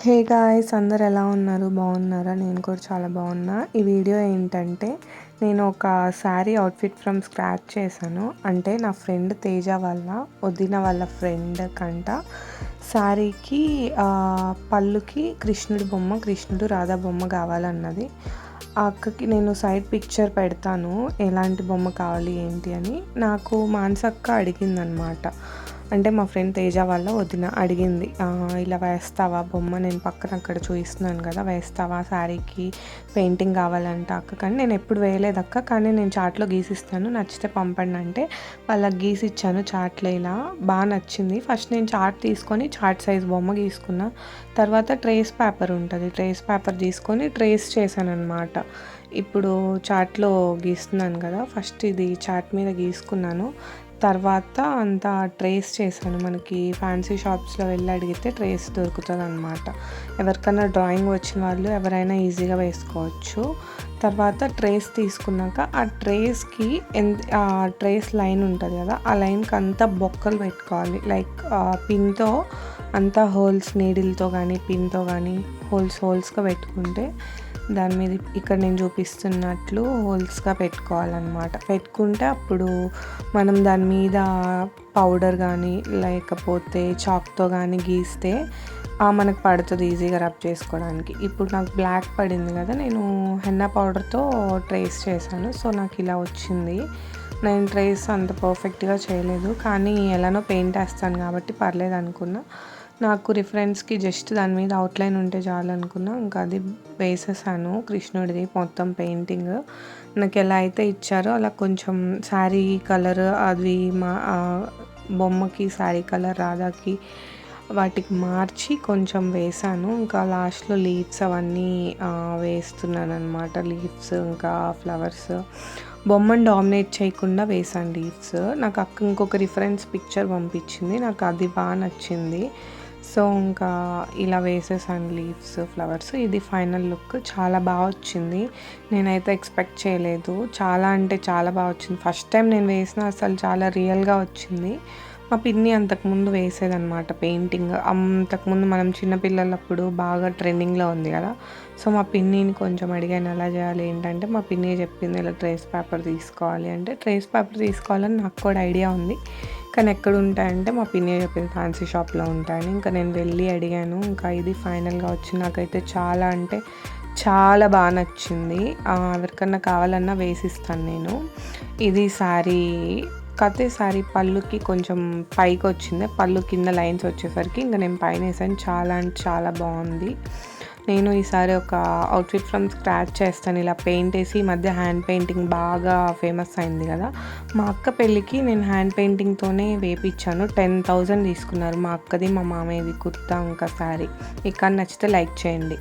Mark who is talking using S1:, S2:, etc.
S1: Hey guys, అందరు ఎలా ఉన్నారు? బాగున్నారా? నేను కూడా చాలా బాగున్నా. ఈ వీడియో ఏంటంటే నేను ఒక శారీ అవుట్ఫిట్ ఫ్రమ్ స్క్రాచ్ చేశాను. అంటే నా ఫ్రెండ్ తేజ వాళ్ళ వదిన వాళ్ళ ఫ్రెండ్ కంట శారీకి పళ్ళుకి కృష్ణుడి బొమ్మ, కృష్ణుడు రాధా బొమ్మ కావాలన్నది. ఆ అక్కకి నేను సైడ్ పిక్చర్ పెడతాను ఎలాంటి బొమ్మ కావాలి ఏంటి అని. నాకు మానసక్క అడిగిందనమాట. అంటే మా ఫ్రెండ్ తేజ వాళ్ళ వదిన అడిగింది, ఇలా వేస్తావా బొమ్మ, నేను పక్కన అక్కడ చూపిస్తున్నాను కదా, వేస్తావా శారీకి పెయింటింగ్ కావాలంట అక్క. కానీ నేను ఎప్పుడు వేయలేదు అక్క, కానీ నేను చాట్లో గీసిస్తాను, నచ్చితే పంపండి అంటే వాళ్ళకి గీసి ఇచ్చాను. చాట్లో ఇలా బాగా నచ్చింది. ఫస్ట్ నేను చార్ట్ తీసుకొని చార్ట్ సైజ్ బొమ్మ గీసుకున్నా. తర్వాత ట్రేస్ పేపర్ ఉంటుంది, ట్రేస్ పేపర్ తీసుకొని ట్రేస్ చేశాను అనమాట. ఇప్పుడు చార్ట్లో గీస్తున్నాను కదా, ఫస్ట్ ఇది చార్ట్ మీద గీసుకున్నాను. తర్వాత అంతా ట్రేస్ చేశాను. మనకి ఫ్యాన్సీ షాప్స్లో వెళ్ళి అడిగితే ట్రేస్ దొరుకుతుంది అనమాట. ఎవరికైనా డ్రాయింగ్ వచ్చిన వాళ్ళు ఎవరైనా ఈజీగా వేసుకోవచ్చు. తర్వాత ట్రేస్ తీసుకున్నాక ఆ ట్రేస్కి ఆ ట్రేస్ లైన్ ఉంటుంది కదా, ఆ లైన్కి అంతా బొక్కలు పెట్టుకోవాలి. లైక్ పిన్తో అంతా హోల్స్, నీడిల్తో కానీ పిన్తో కానీ హోల్స్గా పెట్టుకుంటే దాని మీద ఇక్కడ నేను చూపిస్తున్నట్లు హోల్స్గా పెట్టుకోవాలన్నమాట. పెట్టుకుంటే అప్పుడు మనం దాని మీద పౌడర్ కానీ లేకపోతే చాక్తో కానీ గీస్తే మనకు పడుతుంది ఈజీగా రబ్ చేసుకోవడానికి. ఇప్పుడు నాకు బ్లాక్ పడింది కదా, నేను హెన్నా పౌడర్తో ట్రేస్ చేశాను. సో నాకు ఇలా వచ్చింది. నేను ట్రేస్ అంత పర్ఫెక్ట్గా చేయలేదు, కానీ ఎలానో పెయింట్ వేస్తాను కాబట్టి పర్లేదు అనుకున్నా. నాకు రిఫరెన్స్కి జస్ట్ దాని మీద అవుట్లైన్ ఉంటే చాలు అనుకున్నా. ఇంకా అది వేసేసాను కృష్ణుడిది మొత్తం పెయింటింగ్. నాకు ఎలా అయితే ఇచ్చారో అలా కొంచెం శారీ కలర్ అది బొమ్మకి శారీ కలర్ రాధాకి వాటికి మార్చి కొంచెం వేసాను. ఇంకా లాస్ట్లో లీవ్స్ అవన్నీ వేస్తున్నాను అనమాట. లీవ్స్ ఇంకా ఫ్లవర్స్ బొమ్మను డామినేట్ చేయకుండా వేసాను లీవ్స్. నాకు అక్క ఇంకొక రిఫరెన్స్ పిక్చర్ పంపించింది, నాకు అది బాగా నచ్చింది. సో ఇంకా ఇలా వేసేసాను లీవ్స్, ఫ్లవర్స్. ఇది ఫైనల్ లుక్. చాలా బాగా వచ్చింది. నేనైతే ఎక్స్పెక్ట్ చేయలేదు. చాలా అంటే చాలా బాగా వచ్చింది. ఫస్ట్ టైం నేను వేసిన అసలు చాలా రియల్గా వచ్చింది. మా పిన్ని అంతకుముందు వేసేదన్నమాట పెయింటింగ్. అంతకుముందు మనం చిన్నపిల్లలప్పుడు బాగా ట్రెండింగ్లో ఉంది కదా, సో మా పిన్నిని కొంచెం అడిగాను ఎలా చేయాలి ఏంటంటే మా పిన్ని చెప్పింది ఇలా ట్రేస్ పేపర్ తీసుకోవాలి అంటే. ట్రేస్ పేపర్ తీసుకోవాలని నాకు కూడా ఐడియా ఉంది, కానీ ఎక్కడ ఉంటాయంటే మా పిన్ని చెప్పింది ఫ్యాన్సీ షాప్లో ఉంటాయని. ఇంకా నేను వెళ్ళి అడిగాను. ఇంకా ఇది ఫైనల్గా వచ్చింది. నాకైతే చాలా అంటే చాలా బాగా నచ్చింది. ఎవరికన్నా కావాలన్నా వేసిస్తాను నేను. ఇది శారీ కతే శారీ పళ్ళుకి కొంచెం పైకి వచ్చింది, పళ్ళు కింద లైన్స్ వచ్చేసరికి ఇంకా నేను పైన వేసాను. చాలా అంటే చాలా బాగుంది. నేను ఈసారి ఒక అవుట్ఫిట్ ఫ్రమ్ స్క్రాచ్ చేస్తాను ఇలా పెయింట్ వేసి. ఈ మధ్య హ్యాండ్ పెయింటింగ్ బాగా ఫేమస్ అయింది కదా, మా అక్క పెళ్ళికి నేను హ్యాండ్ పెయింటింగ్తోనే వేపించాను. 10,000 తీసుకున్నారు మా అక్కది మా మామయ్యది కుర్తా ఇంకా శారీ. మీకు నచ్చితే లైక్ చేయండి.